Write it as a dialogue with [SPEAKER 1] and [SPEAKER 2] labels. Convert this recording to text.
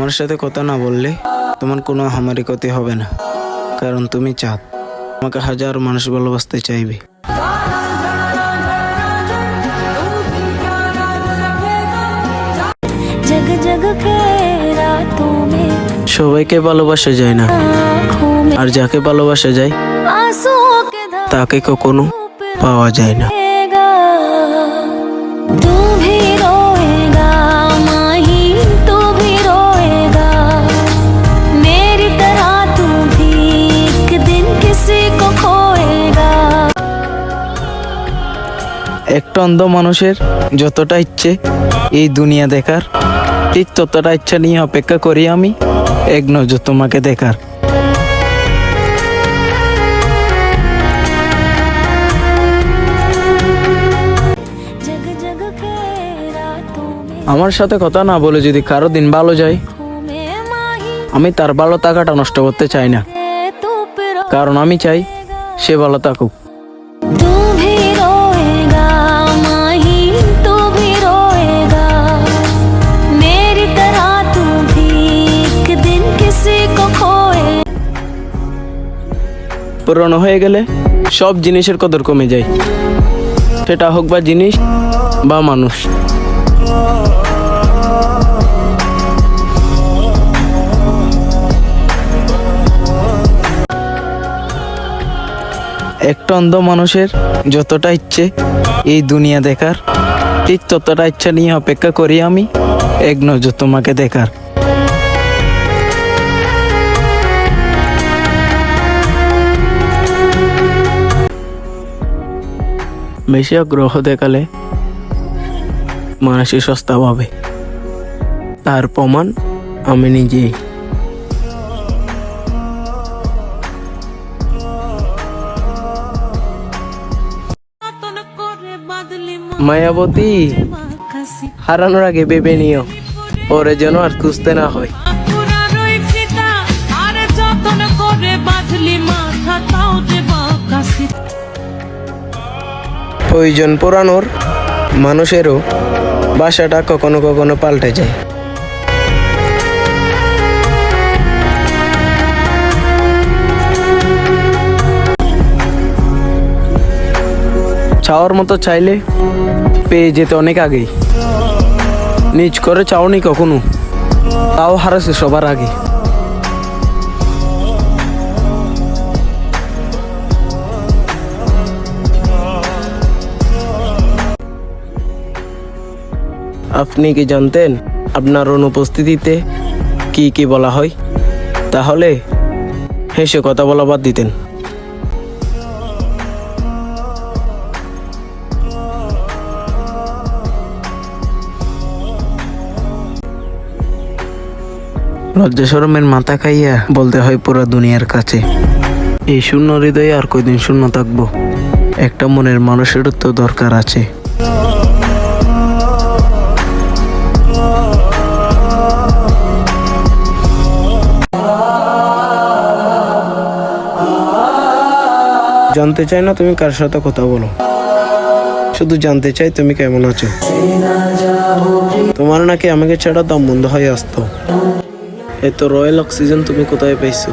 [SPEAKER 1] আমার সাথে কথা না বললে তোমার কোনো হামারি ক্ষতি হবে না, কারণ তুমি চাঁদ। আমাকে হাজার মানুষ ভালোবাসতে চাইবে। সবাইকে ভালোবাসা যায় না, আর যাকে ভালোবাসা যায় তাকে কখনো পাওয়া যায় না। একটা অন্ধ মানুষের যতটা ইচ্ছে এই দুনিয়া দেখার, ঠিক ততটা ইচ্ছা নিয়ে অপেক্ষা করি আমি এক নজর তোমাকে দেখার। আমার সাথে কথা না বলে যদি কারো দিন ভালো যায়, আমি তার ভালো থাকাটা নষ্ট করতে চাই না, কারণ আমি চাই সে ভালো থাকুক। পুরনো হয়ে গেলে সব জিনিসের কদর কমে যায়, সেটা হোক বা জিনিস বা মানুষ। একটা অন্ধ মানুষের যতটা ইচ্ছে এই দুনিয়া দেখার, ঠিক ততটা ইচ্ছা নিয়ে অপেক্ষা করি আমি এক নজর তোমাকে দেখার। বেশি আগ্রহ দেখালে মানসিক সস্তা পাবে, তার প্রমাণ আমি নিজেই। মায়াবতী হারানোর আগে ভেবে নিও, পরে যেন আর খুঁজতে না হয়। প্রয়োজন পুরানোর মানুষেরও বাসাটা কখনো কখনো পাল্টে যায়। চাওয়ার মতো চাইলে পেয়ে যেতে অনেক আগেই, নিজ করে চাওনি কখনো, তাও হারাছে সবার আগে। আপনি কি জানতেন আপনার অনুপস্থিতিতে কি কি বলা হয়? তাহলে হেসে কথা বলা বাদ দিতেন। লজ্জা শরমের মাথা খাইয়া বলতে হয় পুরো দুনিয়ার কাছে, এই শূন্য হৃদয়ে আর কয়দিন শূন্য থাকবো, একটা মনের মানুষেরও তো দরকার আছে। জানতে চাই না তুমি কার সাথে কথা বলো, শুধু জানতে চাই তুমি কেমন আছো। তোমার নাকি আমাকে ছাড়া দম বন্ধ হয়ে আসতো, এত রয়্যাল অক্সিজেন তুমি কোথায় পাইছো?